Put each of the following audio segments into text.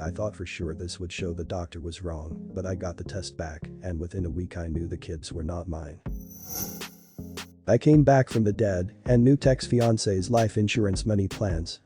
I thought for sure this would show the doctor was wrong, but I got the test back, and within a week I knew the kids were not mine. I came back from the dead and nuked ex-fiancé's life insurance money plans.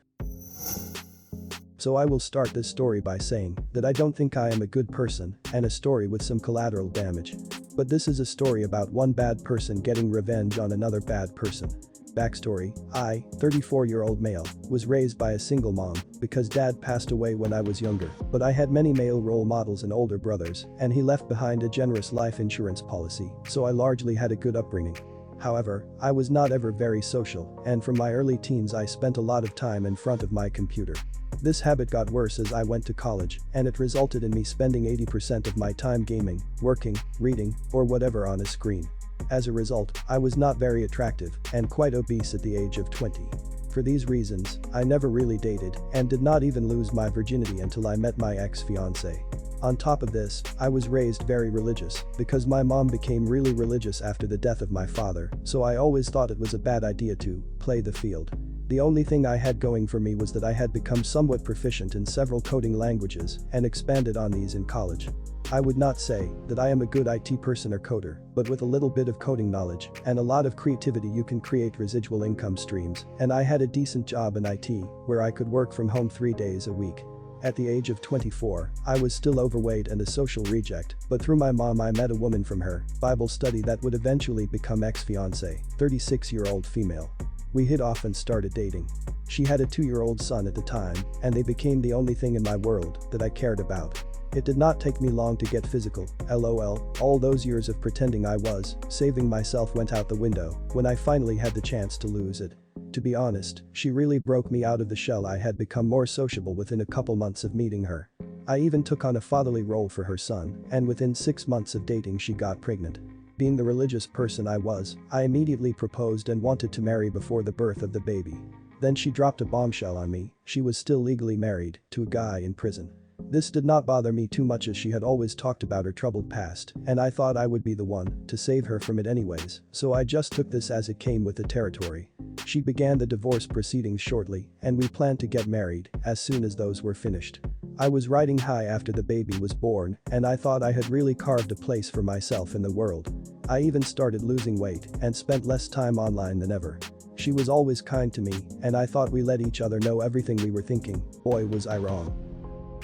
So I will start this story by saying that I don't think I am a good person and a story with some collateral damage. But this is a story about one bad person getting revenge on another bad person. Backstory: I, 34-year-old male, was raised by a single mom because dad passed away when I was younger, but I had many male role models and older brothers, and he left behind a generous life insurance policy, so I largely had a good upbringing. However, I was not ever very social, and from my early teens I spent a lot of time in front of my computer. This habit got worse as I went to college, and it resulted in me spending 80% of my time gaming, working, reading, or whatever on a screen. As a result, I was not very attractive and quite obese at the age of 20. For these reasons, I never really dated and did not even lose my virginity until I met my ex-fiancé. On top of this, I was raised very religious because my mom became really religious after the death of my father, so I always thought it was a bad idea to play the field. The only thing I had going for me was that I had become somewhat proficient in several coding languages and expanded on these in college. I would not say that I am a good IT person or coder, but with a little bit of coding knowledge and a lot of creativity you can create residual income streams, and I had a decent job in IT where I could work from home 3 days a week. At the age of 24, I was still overweight and a social reject, but through my mom I met a woman from her Bible study that would eventually become ex-fiancé, 36-year-old female. We hit off and started dating. She had a 2-year-old son at the time, and they became the only thing in my world that I cared about. It did not take me long to get physical, lol, all those years of pretending I was saving myself went out the window when I finally had the chance to lose it. To be honest, she really broke me out of the shell. I had become more sociable within a couple months of meeting her. I even took on a fatherly role for her son, and within 6 months of dating she got pregnant. Being the religious person I was, I immediately proposed and wanted to marry before the birth of the baby. Then she dropped a bombshell on me: she was still legally married to a guy in prison. This did not bother me too much as she had always talked about her troubled past, and I thought I would be the one to save her from it anyways, so I just took this as it came with the territory. She began the divorce proceedings shortly, and we planned to get married as soon as those were finished. I was riding high after the baby was born, and I thought I had really carved a place for myself in the world. I even started losing weight and spent less time online than ever. She was always kind to me, and I thought we let each other know everything we were thinking. Boy, was I wrong.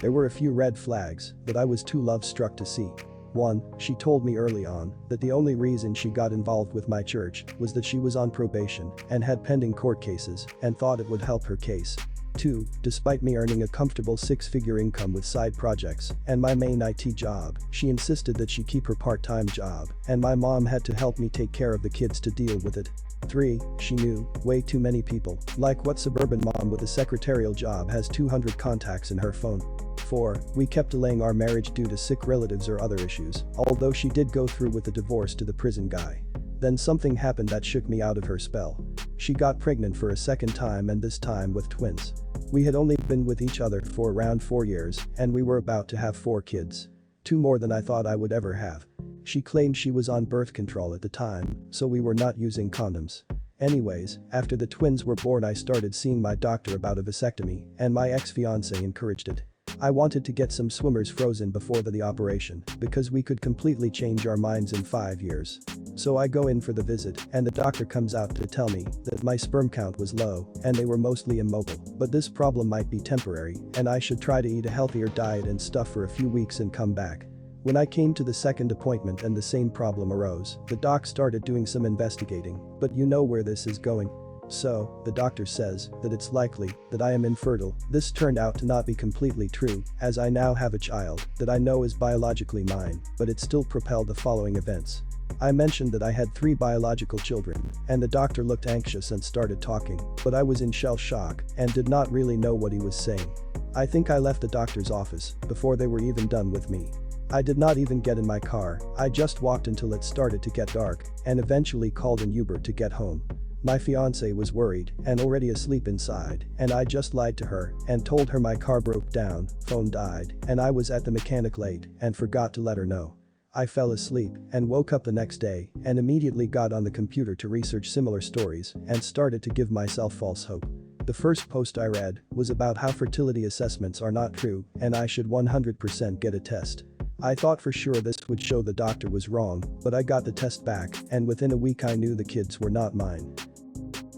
There were a few red flags that I was too love-struck to see. 1, she told me early on that the only reason she got involved with my church was that she was on probation and had pending court cases and thought it would help her case. 2, despite me earning a comfortable 6-figure income with side projects and my main IT job, she insisted that she keep her part-time job, and my mom had to help me take care of the kids to deal with it. 3, she knew way too many people. Like, what suburban mom with a secretarial job has 200 contacts in her phone? 4, we kept delaying our marriage due to sick relatives or other issues, although she did go through with the divorce to the prison guy. Then something happened that shook me out of her spell. She got pregnant for a second time, and this time with twins. We had only been with each other for around 4 years, and we were about to have 4 kids. 2 more than I thought I would ever have. She claimed she was on birth control at the time, so we were not using condoms. Anyways, after the twins were born I started seeing my doctor about a vasectomy, and my ex-fiancé encouraged it. I wanted to get some swimmers frozen before the operation because we could completely change our minds in 5 years. So I go in for the visit, and the doctor comes out to tell me that my sperm count was low and they were mostly immobile, but this problem might be temporary and I should try to eat a healthier diet and stuff for a few weeks and come back. When I came to the second appointment and the same problem arose, the doc started doing some investigating, but you know where this is going. So, the doctor says that it's likely that I am infertile. This turned out to not be completely true, as I now have a child that I know is biologically mine, but it still propelled the following events. I mentioned that I had 3 biological children, and the doctor looked anxious and started talking, but I was in shell shock and did not really know what he was saying. I think I left the doctor's office before they were even done with me. I did not even get in my car, I just walked until it started to get dark, and eventually called an Uber to get home. My fiancé was worried and already asleep inside, and I just lied to her and told her my car broke down, phone died, and I was at the mechanic late and forgot to let her know. I fell asleep and woke up the next day and immediately got on the computer to research similar stories and started to give myself false hope. The first post I read was about how fertility assessments are not true and I should 100% get a test. I thought for sure this would show the doctor was wrong, but I got the test back and within a week I knew the kids were not mine.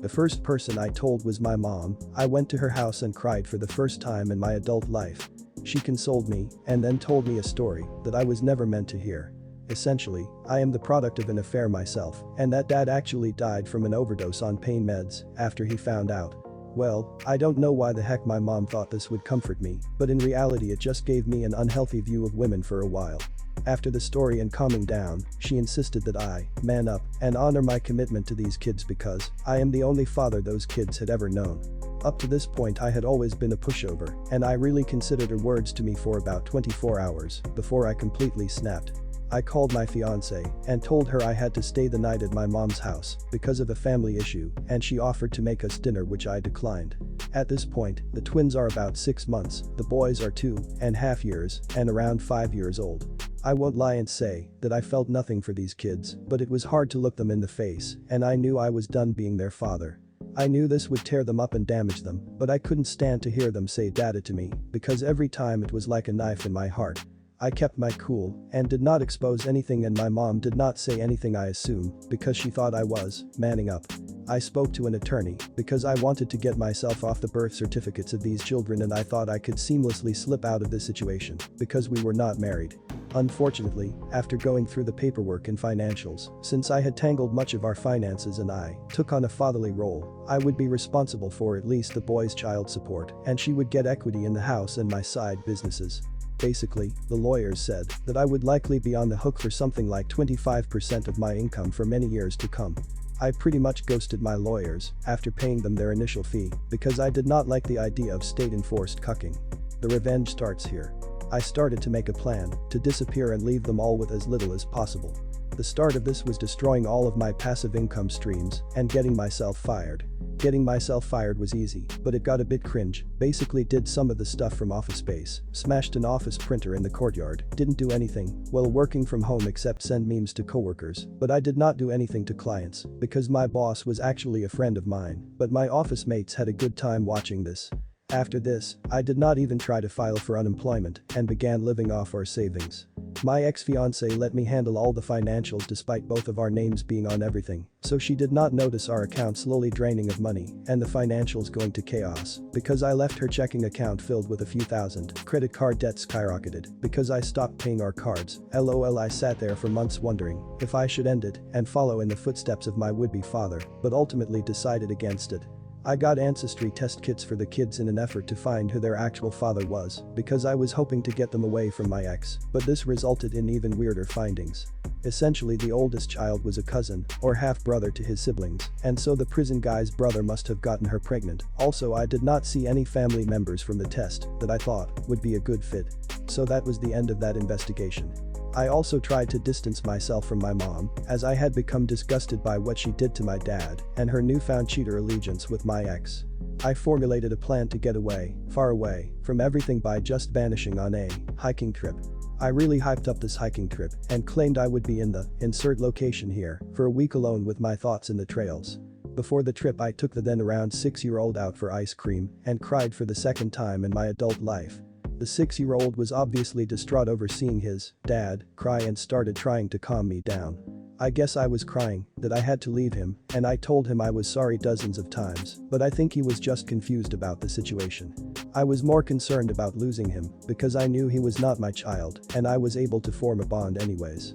The first person I told was my mom. I went to her house and cried for the first time in my adult life. She consoled me and then told me a story that I was never meant to hear. Essentially, I am the product of an affair myself and that dad actually died from an overdose on pain meds after he found out. Well, I don't know why the heck my mom thought this would comfort me, but in reality it just gave me an unhealthy view of women for a while. After the story and calming down, she insisted that I man up and honor my commitment to these kids because I am the only father those kids had ever known. Up to this point I had always been a pushover and I really considered her words to me for about 24 hours before I completely snapped. I called my fiancé and told her I had to stay the night at my mom's house because of a family issue and she offered to make us dinner which I declined. At this point, the twins are about 6 months, the boys are 2.5 years and around 5 years old. I won't lie and say that I felt nothing for these kids, but it was hard to look them in the face and I knew I was done being their father. I knew this would tear them up and damage them, but I couldn't stand to hear them say dada to me because every time it was like a knife in my heart. I kept my cool and did not expose anything and my mom did not say anything I assume because she thought I was manning up. I spoke to an attorney because I wanted to get myself off the birth certificates of these children and I thought I could seamlessly slip out of this situation because we were not married. Unfortunately, after going through the paperwork and financials, since I had tangled much of our finances and I took on a fatherly role, I would be responsible for at least the boys' child support and she would get equity in the house and my side businesses. Basically, the lawyers said that I would likely be on the hook for something like 25% of my income for many years to come. I pretty much ghosted my lawyers after paying them their initial fee because I did not like the idea of state-enforced cucking. The revenge starts here. I started to make a plan to disappear and leave them all with as little as possible. The start of this was destroying all of my passive income streams and getting myself fired. Getting myself fired was easy, but it got a bit cringe. Basically did some of the stuff from Office Space, smashed an office printer in the courtyard, didn't do anything while working from home except send memes to coworkers, but I did not do anything to clients because my boss was actually a friend of mine, but my office mates had a good time watching this. After this, I did not even try to file for unemployment and began living off our savings. My ex-fiancé let me handle all the financials despite both of our names being on everything, so she did not notice our account slowly draining of money and the financials going to chaos because I left her checking account filled with a few thousand. Credit card debt skyrocketed because I stopped paying our cards. LOL, I sat there for months wondering if I should end it and follow in the footsteps of my would-be father, but ultimately decided against it. I got ancestry test kits for the kids in an effort to find who their actual father was because I was hoping to get them away from my ex, but this resulted in even weirder findings. Essentially the oldest child was a cousin or half-brother to his siblings, and so the prison guy's brother must have gotten her pregnant. Also, I did not see any family members from the test that I thought would be a good fit. So that was the end of that investigation. I also tried to distance myself from my mom as I had become disgusted by what she did to my dad and her newfound cheater allegiance with my ex. I formulated a plan to get away, far away, from everything by just vanishing on a hiking trip. I really hyped up this hiking trip and claimed I would be in the insert location here for a week alone with my thoughts in the trails. Before the trip I took the then around 6-year-old out for ice cream and cried for the second time in my adult life. The 6-year-old was obviously distraught over seeing his dad cry and started trying to calm me down. I guess I was crying that I had to leave him and I told him I was sorry dozens of times, but I think he was just confused about the situation. I was more concerned about losing him because I knew he was not my child and I was able to form a bond anyways.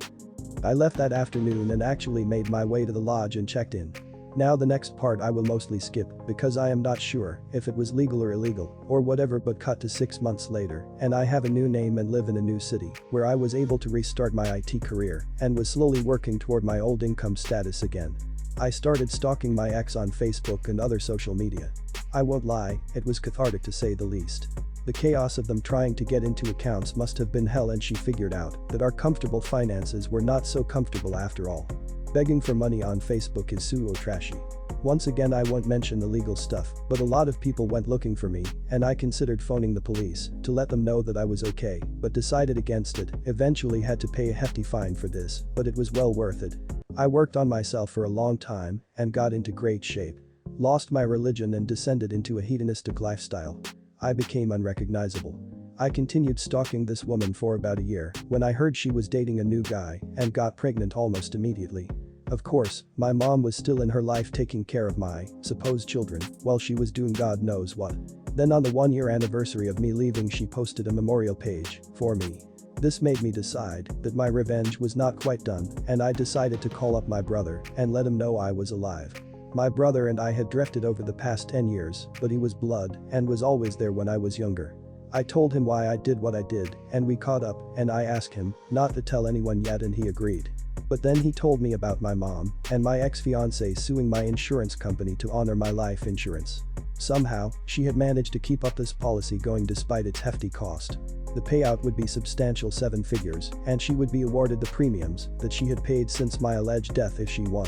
I left that afternoon and actually made my way to the lodge and checked in. Now the next part I will mostly skip because I am not sure if it was legal or illegal or whatever, but cut to 6 months later and I have a new name and live in a new city where I was able to restart my IT career and was slowly working toward my old income status again. I started stalking my ex on Facebook and other social media. I won't lie, it was cathartic to say the least. The chaos of them trying to get into accounts must have been hell, and she figured out that our comfortable finances were not so comfortable after all. Begging for money on Facebook is so trashy. Once again, I won't mention the legal stuff, but a lot of people went looking for me and I considered phoning the police to let them know that I was okay, but decided against it. Eventually had to pay a hefty fine for this, but it was well worth it. I worked on myself for a long time and got into great shape. lost my religion and descended into a hedonistic lifestyle. I became unrecognizable. I continued stalking this woman for about a year when I heard she was dating a new guy and got pregnant almost immediately. Of course, my mom was still in her life taking care of my supposed children while she was doing God knows what. Then on the 1-year anniversary of me leaving, she posted a memorial page for me. This made me decide that my revenge was not quite done, and I decided to call up my brother and let him know I was alive. My brother and I had drifted over the past 10 years, but he was blood and was always there when I was younger. I told him why I did what I did, and we caught up, and I asked him not to tell anyone yet, and he agreed. But then he told me about my mom and my ex-fiancé suing my insurance company to honor my life insurance. Somehow, she had managed to keep up this policy going despite its hefty cost. The payout would be substantial 7 figures, and she would be awarded the premiums that she had paid since my alleged death if she won.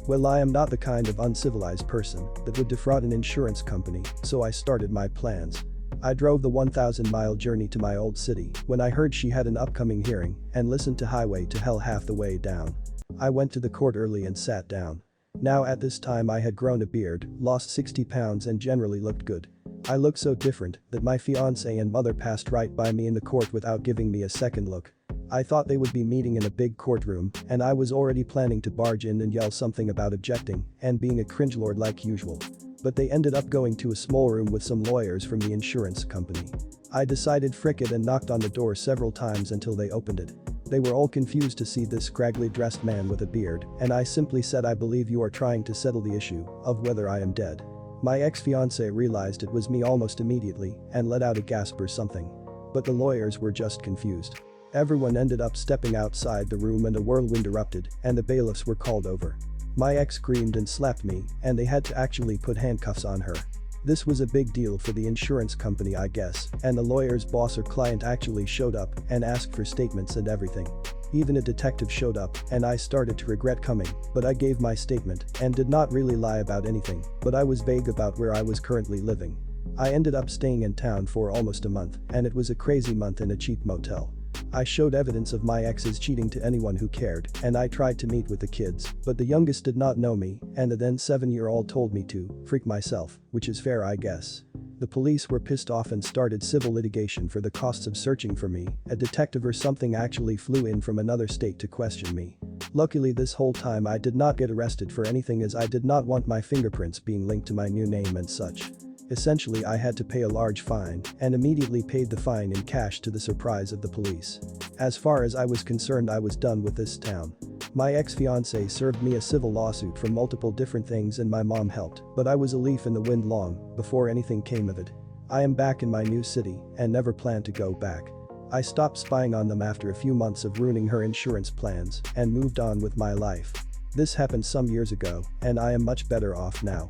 Well, I am not the kind of uncivilized person that would defraud an insurance company, so I started my plans. I drove the 1,000-mile journey to my old city when I heard she had an upcoming hearing and listened to Highway to Hell half the way down. I went to the court early and sat down. Now at this time I had grown a beard, lost 60 pounds and generally looked good. I looked so different that my fiancé and mother passed right by me in the court without giving me a second look. I thought they would be meeting in a big courtroom, and I was already planning to barge in and yell something about objecting and being a cringelord like usual. But they ended up going to a small room with some lawyers from the insurance company. I decided frick it and knocked on the door several times until they opened it. They were all confused to see this scraggly dressed man with a beard, and I simply said, I believe you are trying to settle the issue of whether I am dead. My ex-fiancé realized it was me almost immediately and let out a gasp or something. But the lawyers were just confused. Everyone ended up stepping outside the room and a whirlwind erupted, and the bailiffs were called over. My ex screamed and slapped me, and they had to actually put handcuffs on her. This was a big deal for the insurance company, I guess, and the lawyer's boss or client actually showed up and asked for statements and everything. Even a detective showed up, and I started to regret coming, but I gave my statement and did not really lie about anything, but I was vague about where I was currently living. I ended up staying in town for almost a month, and it was a crazy month in a cheap motel. I showed evidence of my ex's cheating to anyone who cared, and I tried to meet with the kids, but the youngest did not know me, and the then 7-year-old told me to freak myself, which is fair, I guess. The police were pissed off and started civil litigation for the costs of searching for me. A detective or something actually flew in from another state to question me. Luckily, this whole time I did not get arrested for anything, as I did not want my fingerprints being linked to my new name and such. Essentially, I had to pay a large fine and immediately paid the fine in cash to the surprise of the police. As far as I was concerned, I was done with this town. My ex-fiancé served me a civil lawsuit for multiple different things, and my mom helped, but I was a leaf in the wind long before anything came of it. I am back in my new city and never plan to go back. I stopped spying on them after a few months of ruining her insurance plans and moved on with my life. This happened some years ago, and I am much better off now.